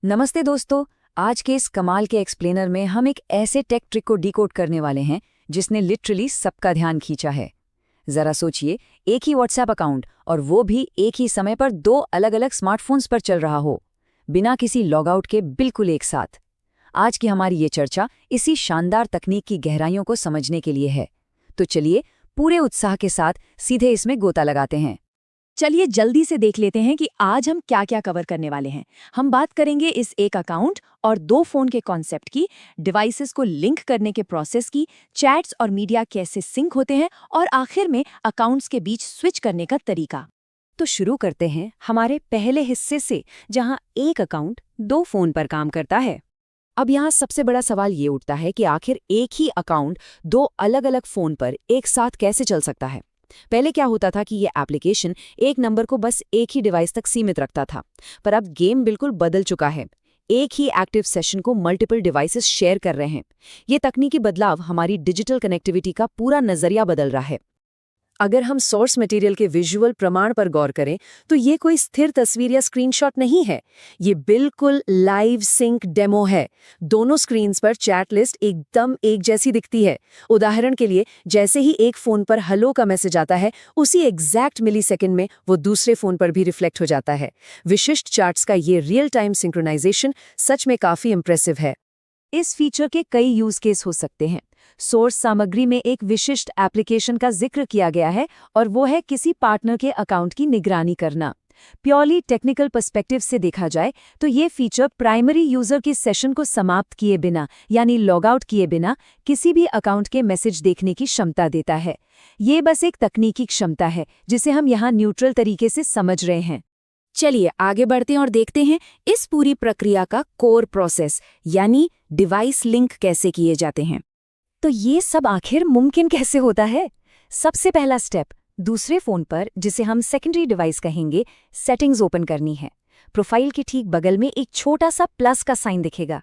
नमस्ते दोस्तों। आज के इस कमाल के एक्सप्लेनर में हम एक ऐसे टेक ट्रिक को डिकोड करने वाले हैं जिसने लिटरली सबका ध्यान खींचा है। जरा सोचिए, एक ही व्हाट्सएप अकाउंट और वो भी एक ही समय पर दो अलग अलग स्मार्टफोन्स पर चल रहा हो, बिना किसी लॉगआउट के बिल्कुल एक साथ। आज की हमारी ये चर्चा इसी शानदार तकनीक की गहराइयों को समझने के लिए है। तो चलिए पूरे उत्साह के साथ सीधे इसमें गोता लगाते हैं। चलिए जल्दी से देख लेते हैं कि आज हम क्या क्या कवर करने वाले हैं। हम बात करेंगे इस एक अकाउंट और दो फोन के कॉन्सेप्ट की, डिवाइसेस को लिंक करने के प्रोसेस की, चैट्स और मीडिया कैसे सिंक होते हैं और आखिर में अकाउंट्स के बीच स्विच करने का तरीका। तो शुरू करते हैं हमारे पहले हिस्से से, जहां एक अकाउंट दो फोन पर काम करता है। अब यहाँ सबसे बड़ा सवाल ये उठता है कि आखिर एक ही अकाउंट दो अलग अलग फोन पर एक साथ कैसे चल सकता है। पहले क्या होता था कि ये एप्लीकेशन एक नंबर को बस एक ही डिवाइस तक सीमित रखता था, पर अब गेम बिल्कुल बदल चुका है। एक ही एक्टिव सेशन को मल्टीपल डिवाइसेस शेयर कर रहे हैं। ये तकनीकी बदलाव हमारी डिजिटल कनेक्टिविटी का पूरा नजरिया बदल रहा है। अगर हम सोर्स मटेरियल के विजुअल प्रमाण पर गौर करें तो ये कोई स्थिर तस्वीर या स्क्रीनशॉट नहीं है। ये बिल्कुल लाइव सिंक डेमो है। दोनों स्क्रीन्स पर चैट लिस्ट एकदम एक जैसी दिखती है। उदाहरण के लिए, जैसे ही एक फोन पर हेलो का मैसेज आता है, उसी एग्जैक्ट मिलीसेकंड में वो दूसरे फोन पर भी रिफ्लेक्ट हो जाता है। विशिष्ट चार्ट्स का ये रियल टाइम सिंक्रोनाइजेशन सच में काफी इंप्रेसिव है। इस फीचर के कई यूज केस हो सकते हैं। सोर्स सामग्री में एक विशिष्ट एप्लीकेशन का जिक्र किया गया है और वो है किसी पार्टनर के अकाउंट की निगरानी करना। प्योरली टेक्निकल पर्सपेक्टिव से देखा जाए तो ये फीचर प्राइमरी यूजर के सेशन को समाप्त किए बिना, यानी लॉग आउट किए बिना, किसी भी अकाउंट के मैसेज देखने की क्षमता देता है। ये बस एक तकनीकी क्षमता है जिसे हम यहाँ न्यूट्रल तरीके से समझ रहे हैं। चलिए आगे बढ़ते हैं और देखते हैं इस पूरी प्रक्रिया का कोर प्रोसेस, यानी डिवाइस लिंक कैसे किए जाते हैं। तो ये सब आखिर मुमकिन कैसे होता है? सबसे पहला स्टेप, दूसरे फोन पर, जिसे हम सेकेंडरी डिवाइस कहेंगे, सेटिंग्स ओपन करनी है। प्रोफाइल के ठीक बगल में एक छोटा सा प्लस का साइन दिखेगा।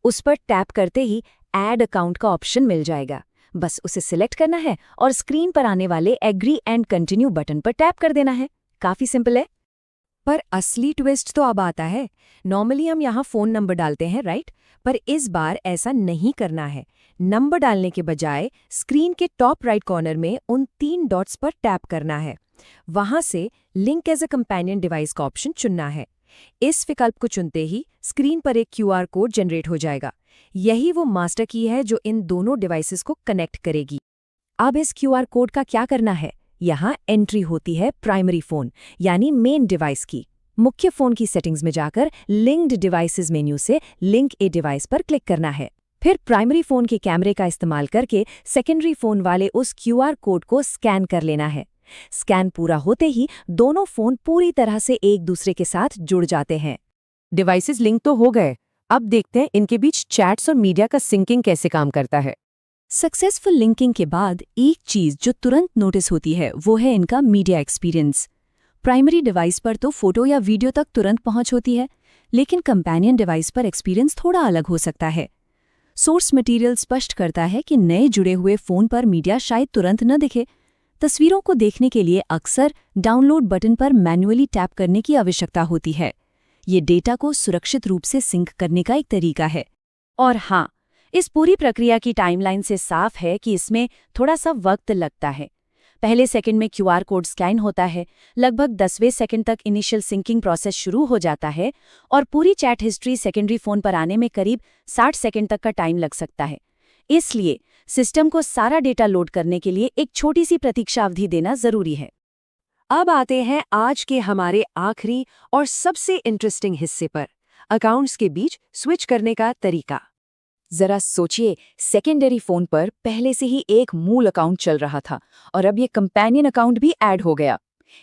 उस पर टैप करते ही ऐड अकाउंट का ऑप्शन मिल जाएगा। बस उसे सिलेक्ट करना है और स्क्रीन पर आने वाले एग्री एंड कंटिन्यू बटन पर टैप कर देना है। काफी सिंपल है। पर असली ट्विस्ट तो अब आता है। नॉर्मली हम यहाँ फोन नंबर डालते हैं, राइट? पर इस बार ऐसा नहीं करना है। नंबर डालने के बजाय स्क्रीन के टॉप राइट कॉर्नर में उन 3 डॉट्स पर टैप करना है। वहां से link as a companion device का ऑप्शन चुनना है। इस विकल्प को चुनते ही स्क्रीन पर एक QR कोड जनरेट हो जाएगा। यही वो मास्टर की है जो इन दोनों डिवाइसेस को कनेक्ट करेगी। अब इस QR कोड का क्या करना है? यहाँ एंट्री होती है प्राइमरी फोन, यानी मेन डिवाइस की। मुख्य फोन की सेटिंग्स में जाकर लिंक्ड डिवाइसेस मेन्यू से लिंक ए डिवाइस पर क्लिक करना है। फिर प्राइमरी फोन के कैमरे का इस्तेमाल करके सेकेंडरी फोन वाले उस QR कोड को स्कैन कर लेना है। स्कैन पूरा होते ही दोनों फोन पूरी तरह से एक दूसरे के साथ जुड़ जाते हैं। डिवाइसेस लिंक तो हो गए। अब देखते हैं इनके बीच चैट्स और मीडिया का सिंकिंग कैसे काम करता है। सक्सेसफुल लिंकिंग के बाद एक चीज जो तुरंत नोटिस होती है वो है इनका मीडिया एक्सपीरियंस। प्राइमरी डिवाइस पर तो फोटो या वीडियो तक तुरंत पहुंच होती है, लेकिन कंपेनियन डिवाइस पर एक्सपीरियंस थोड़ा अलग हो सकता है। सोर्स मटेरियल स्पष्ट करता है कि नए जुड़े हुए फोन पर मीडिया शायद तुरंत न दिखे। तस्वीरों को देखने के लिए अक्सर डाउनलोड बटन पर मैन्युअली टैप करने की आवश्यकता होती है। ये डेटा को सुरक्षित रूप से सिंक करने का एक तरीका है। और हाँ, इस पूरी प्रक्रिया की टाइमलाइन से साफ है कि इसमें थोड़ा सा वक्त लगता है। पहले सेकंड में QR कोड स्कैन होता है, लगभग 10वें सेकंड तक इनिशियल सिंकिंग प्रोसेस शुरू हो जाता है और पूरी चैट हिस्ट्री सेकेंडरी फोन पर आने में करीब 60 सेकंड तक का टाइम लग सकता है। इसलिए सिस्टम को सारा डेटा लोड करने के लिए एक छोटी सी प्रतीक्षा अवधि देना जरूरी है। अब आते हैं आज के हमारे आखिरी और सबसे इंटरेस्टिंग हिस्से पर, अकाउंट्स के बीच स्विच करने का तरीका। जरा सोचिए, सेकेंडरी फोन पर पहले से ही एक मूल अकाउंट चल रहा था और अब ये कंपेनियन अकाउंट भी ऐड हो गया।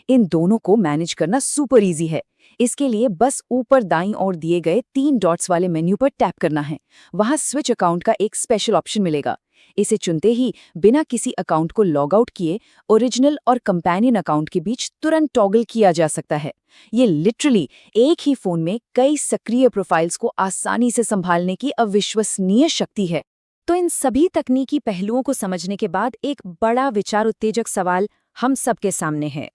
इन दोनों को मैनेज करना सुपर इजी है। इसके लिए बस ऊपर दाईं ओर दिए गए 3 डॉट्स वाले मेन्यू पर टैप करना है। वहां स्विच अकाउंट का एक स्पेशल ऑप्शन मिलेगा। इसे चुनते ही बिना किसी अकाउंट को लॉग आउट किए ओरिजिनल और कंपेनियन अकाउंट के बीच तुरंत टॉगल किया जा सकता है। ये लिटरली एक ही फोन में कई सक्रिय प्रोफाइल्स को आसानी से संभालने की अविश्वसनीय शक्ति है। तो इन सभी तकनीकी पहलुओं को समझने के बाद एक बड़ा विचार उत्तेजक सवाल हम सबके सामने है।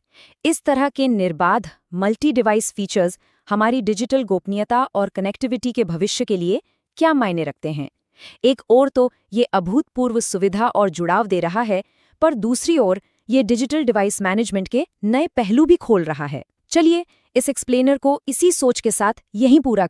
इस तरह के निर्बाध मल्टी डिवाइस फीचर्स हमारी डिजिटल गोपनीयता और कनेक्टिविटी के भविष्य के लिए क्या मायने रखते हैं। एक ओर तो ये अभूतपूर्व सुविधा और जुड़ाव दे रहा है, पर दूसरी ओर ये डिजिटल डिवाइस मैनेजमेंट के नए पहलू भी खोल रहा है। चलिए इस एक्सप्लेनर को इसी सोच के साथ यहीं पूरा